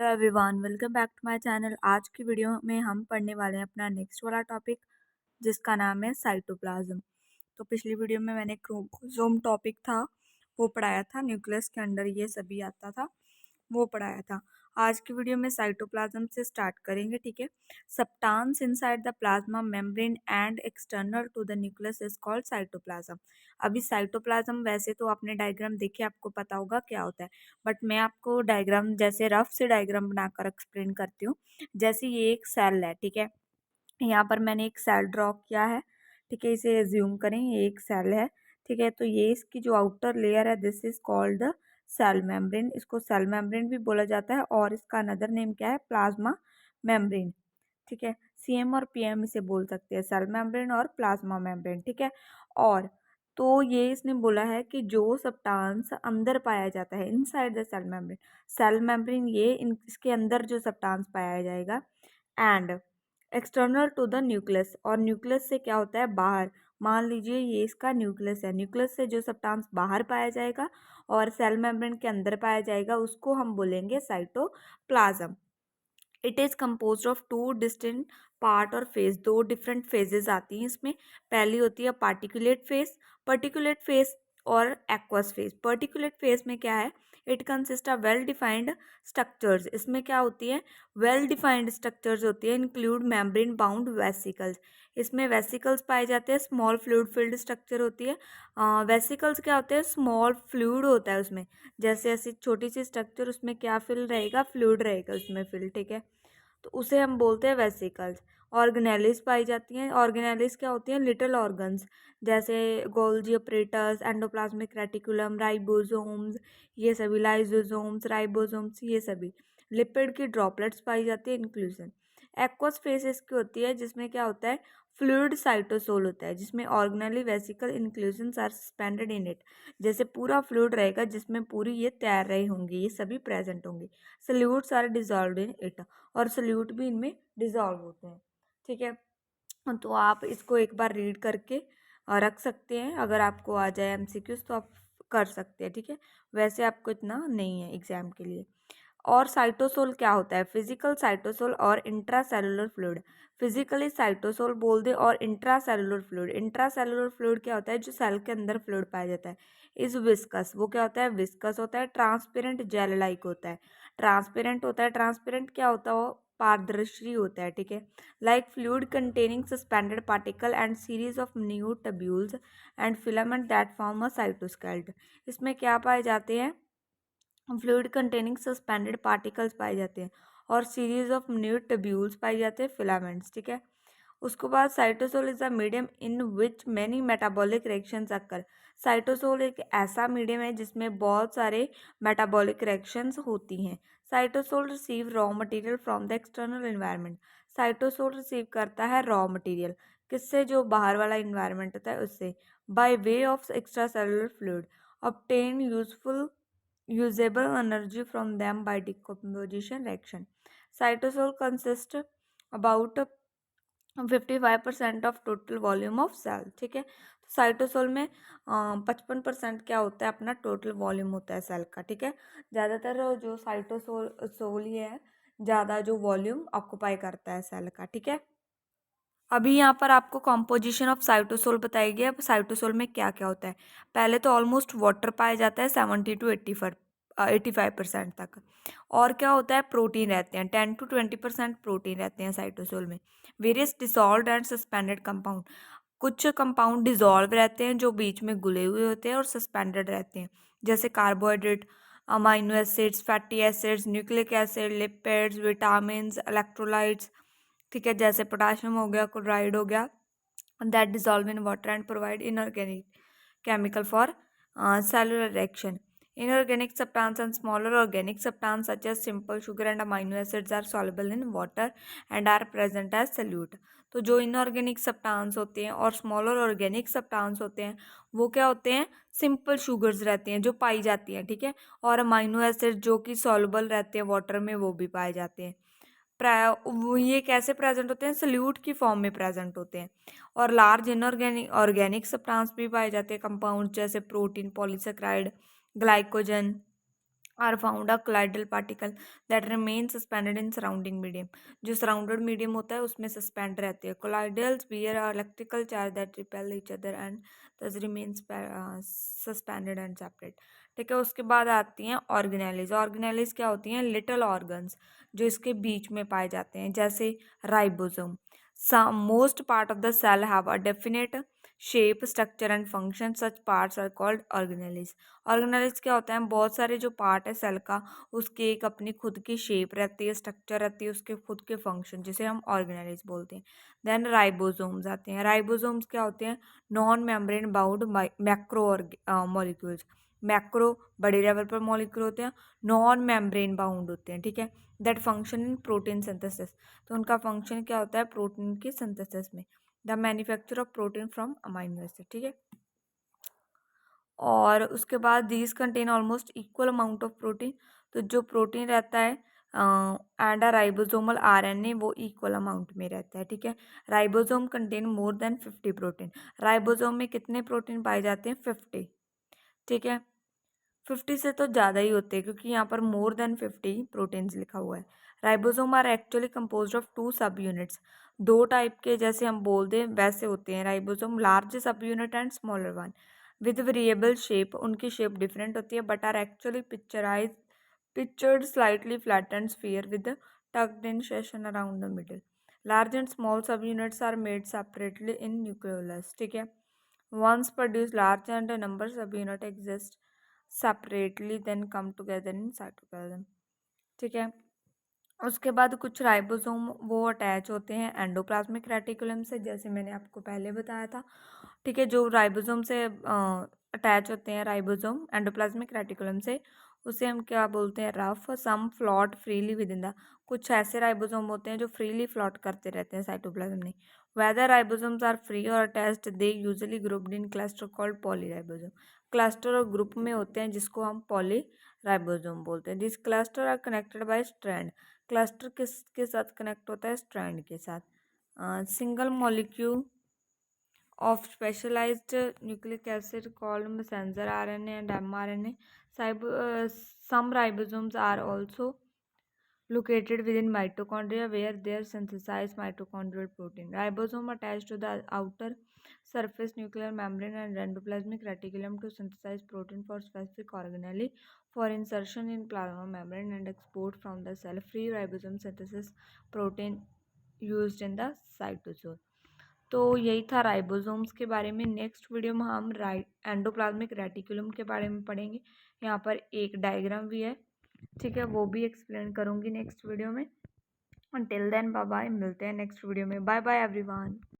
Hello everyone, welcome back to my channel. आज की video में हम पढ़ने वाले हैं अपना नेक्स्ट वाला टॉपिक, जिसका नाम है साइटोप्लाज्म। तो पिछली वीडियो में मैंने क्रोमोसोम टॉपिक था वो पढ़ाया था, न्यूक्लियस के अंदर ये सभी आता था वो पढ़ाया था। आज की वीडियो में साइटोप्लाज्म से स्टार्ट करेंगे, ठीक है। Substance inside the plasma membrane and external to the nucleus is called cytoplasm. अभी साइटोप्लाज्म वैसे तो आपने डायग्राम देखे, आपको पता होगा क्या होता है, बट मैं आपको डायग्राम जैसे रफ से डायग्राम बनाकर एक्सप्लेन करती हूँ। जैसे ये एक सेल है, ठीक है। यहाँ पर मैंने एक सेल ड्रॉ किया है, ठीक है। इसे ज्यूम करें, ये एक सेल है, ठीक है। तो ये इसकी जो आउटर लेयर है, this is called the cell membrane. इसको सेल मेम्ब्रेन भी बोला जाता है और इसका अनदर नेम क्या है, प्लाज्मा मेम्ब्रेन, ठीक है। सीएम और पीएम इसे बोल सकते हैं, सेल मेम्ब्रेन और प्लाज्मा मेम्ब्रेन, ठीक है। और तो ये इसने बोला है कि जो सब्सटेंस अंदर पाया जाता है इनसाइड द सेल मेम्ब्रेन ये इसके अंदर जो सब्सटेंस पाया जाएगा, and external to the nucleus, और न्यूक्लियस से क्या होता है, बाहर। मान लीजिए ये इसका न्यूक्लियस है, न्यूक्लियस से जो सब्सटेंस बाहर पाया जाएगा और सेल मेम्ब्रेन के अंदर पाया जाएगा, उसको हम बोलेंगे cytoplasm. It is compose of two distinct part और फेज, दो डिफरेंट फेजेस आती हैं इसमें। पहली होती है पर्टिकुलेट फेज और एक्वस फेज। पर्टिकुलेट फेज में क्या है, it consist of well defined structures. इसमें क्या होती है, वेल डिफाइंड स्ट्रक्चर्स होती है, इंक्लूड मेम्ब्रेन बाउंड वेसिकल्स। इसमें वेसिकल्स पाए जाते हैं, स्मॉल फ्लूइड फिल्ड स्ट्रक्चर होती है। वेसिकल्स क्या होते हैं, स्मॉल फ्लूइड होता है उसमें, जैसे ऐसी छोटी सी स्ट्रक्चर, उसमें क्या फिल रहेगा, फ्लूइड रहेगा उसमें फिल, ठीक है। तो उसे हम बोलते हैं वेसिकल्स। ऑर्गेनेलिस पाई जाती हैं। ऑर्गेनेलिस क्या होती हैं, लिटिल ऑर्गन्स, जैसे Golgi apparatus, endoplasmic reticulum, ribosomes, ये सभी लाइसोसोम्स, राइबोसोम्स, ये सभी। लिपिड की ड्रॉपलेट्स पाई जाती है, इंक्लूजन। एक्वस फेस इसकी होती है, जिसमें क्या होता है, फ्लूइड साइटोसोल होता है, जिसमें organelle vesicle inclusions are suspended in it, जैसे पूरा फ्लूइड रहेगा जिसमें पूरी ये तैर रहे होंगे, ये सभी प्रेजेंट होंगे। Solutes are dissolve in it, और सल्यूट भी इनमें डिजॉल्व होते हैं, ठीक है। तो आप इसको एक बार रीड करके रख सकते हैं, अगर आपको आ जाए एमसीक्यूज तो आप कर सकते हैं, ठीक है। वैसे आपको इतना नहीं है एग्जाम के लिए। और साइटोसोल क्या होता है, फिजिकल साइटोसोल और इंट्रासेलुलर फ्लूइड। फिजिकली साइटोसोल बोल दे और इंट्रासेलुलर फ्लूइड। इंट्रासेलुलर फ्लूइड क्या होता है, जो सेल के अंदर फ्लूइड पाया जाता है। इज विस्कस, वो क्या होता है, विस्कस होता है। ट्रांसपेरेंट जेल लाइक होता है, ट्रांसपेरेंट होता है। ट्रांसपेरेंट क्या होता है, वो पारदर्शी होता है, ठीक है। Like fluid containing suspended particle and series of minute tubules and filament that form a cytoskeleton. इसमें क्या पाए जाते हैं, फ्लूइड कंटेनिंग सस्पेंडेड पार्टिकल्स पाए जाते हैं और सीरीज ऑफ minute tubules पाए जाते हैं, फिलामेंट्स, ठीक है। उसके बाद cytosol is a medium in which many metabolic reactions occur. Cytosol एक ऐसा मीडियम है जिसमें बहुत सारे मेटाबॉलिक रिएक्शंस होती हैं। Cytosol receive raw material from the external environment. Cytosol receive करता है रॉ मटेरियल, किससे, जो बाहर वाला इन्वायरमेंट होता है उससे। By way of extra cellular fluid, obtain usable energy from them by decomposition reaction. Cytosol consist about 55% of total volume of cell, ठीक है। तो साइटोसोल में 55% क्या होता है, अपना टोटल वॉल्यूम होता है सेल का, ठीक है। ज़्यादातर जो साइटोसोल सोल ही है, ज़्यादा जो वॉल्यूम ऑक्यूपाई करता है सेल का, ठीक है। अभी यहाँ पर आपको कॉम्पोजिशन ऑफ साइटोसोल बताई गई है। अब साइटोसोल में क्या क्या होता है, पहले तो ऑलमोस्ट वाटर पाया जाता है 70 to 85% तक। और क्या होता है, प्रोटीन रहते हैं, 10 to 20% प्रोटीन रहते हैं साइटोसोल में। Various dissolved and suspended compound, कुछ कंपाउंड डिसॉल्व रहते हैं जो बीच में घुले हुए होते हैं, और सस्पेंडेड रहते हैं, जैसे carbohydrate, amino acids, fatty acids, nucleic acid, lipids, vitamin, electrolytes, ठीक है, जैसे पोटाशियम हो गया, क्लोराइड हो गया, that dissolve in water and provide inorganic chemical for cellular reaction. Inorganic substance and smaller organic substance such as simple sugar and amino acids are soluble in water and are present as solute. तो जो inorganic substance होते हैं और smaller organic substance होते हैं, वो क्या होते हैं, सिंपल शुगर्स रहती हैं जो पाई जाती हैं, ठीक है। और अमाइनो एसिड जो कि सॉल्युबल रहते हैं वाटर में, वो भी पाए जाते हैं। वो ये कैसे प्रेजेंट होते हैं, सल्यूट की फॉर्म में प्रेजेंट होते हैं। और लार्ज इनऑर्गेनिक ऑर्गेनिक सब्सटेंस भी पाए जाते हैं, कंपाउंड जैसे protein, polysaccharide, glycogen, are found a colloidal particle that remain suspended in surrounding medium. जो सराउंडेड मीडियम होता है उसमें सस्पेंड रहती है। Colloidals bear a electrical charge that repel each other and thus remain suspended and separate. ठीक है, उसके बाद आती हैं ऑर्गेनेलिज। ऑर्गेनेलिज क्या होती हैं? लिटिल ऑर्गन्स जो इसके बीच में पाए जाते हैं, जैसे ribosome. Most part of the cell have a definite shape, structure and function. Such parts are called organelles. Organelles क्या होता है? बहुत सारे जो पार्ट है सेल का, उसकी एक अपनी खुद की शेप रहती है, स्ट्रक्चर रहती है, उसके खुद के फंक्शन, जिसे हम ऑर्गेनेलिज बोलते हैं। देन राइबोसोम्स आते हैं। राइबोसोम्स क्या होते हैं? Non membrane bound macro molecules. Macro बड़े लेवल पर मॉलिक्यूल होते हैं, नॉन मेम्ब्रेन बाउंड होते हैं। ठीक है, that function in protein synthesis. तो उनका फंक्शन क्या होता है? प्रोटीन की सिंथेसिस में। The manufacture of protein from amino acid. ठीक है, और उसके बाद these contain almost equal amount of protein. तो जो प्रोटीन रहता है एंड अ राइबोसोमल आरएनए वो इक्वल अमाउंट में रहता है। ठीक है, ribosome contain more than 50 protein. Ribosome में कितने प्रोटीन पाए जाते हैं? 50। ठीक है, 50 से तो ज़्यादा ही होते हैं, क्योंकि यहाँ पर मोर देन 50 प्रोटीन्स लिखा हुआ है। Ribosome are actually composed of 2 सब यूनिट्स। दो टाइप के, जैसे हम बोल दें वैसे होते हैं ribosome, large subunit and smaller one with variable shape. उनकी शेप डिफरेंट होती है but are actually pictured slightly flattened sphere with tucked in section around the middle. Large and small subunits are made separately in nucleolus. ठीक है, once produce large and a number subunit exist separately then come together in cytoplasm. ठीक है, उसके बाद कुछ ribosome वो attach होते हैं एंडोप्लाज्मिक रेटिकुलम से, जैसे मैंने आपको पहले बताया था। ठीक है, जो राइबोसोम से अटैच होते हैं राइबोसोम एंडोप्लाज्मिक रेटिकुलम से, उसे हम क्या बोलते हैं? Rough. Some float freely within the. कुछ ऐसे राइबोसोम होते हैं जो फ्रीली फ्लॉट करते रहते हैं साइटोप्लाज्म में। वेदर राइबोसोम्स आर फ्री और attached they usually grouped in cluster called polyribosome. Cluster और ग्रुप में होते हैं जिसको हम पॉलीराइबोसोम बोलते हैं। This cluster are connected by strand. Cluster किसके साथ कनेक्ट होता है? स्ट्रैंड के साथ। Single molecule of specialized nucleic acid called messenger RNA and mRNA. Some ribosomes are also located within mitochondria where they synthesize mitochondrial protein. Ribosome attached to the outer surface nuclear membrane and endoplasmic reticulum to synthesize protein for specific organelle for insertion in plasma membrane and export from the cell. Free ribosome synthesis protein used in the cytosol. तो यही था ribosomes के बारे में। Next video में हम endoplasmic reticulum के बारे में पढ़ेंगे। यहाँ पर एक डायग्राम भी है, ठीक है, वो भी एक्सप्लेन करूँगी नेक्स्ट वीडियो में। टिल देन बाय बाय, मिलते हैं नेक्स्ट वीडियो में। Bye bye everyone.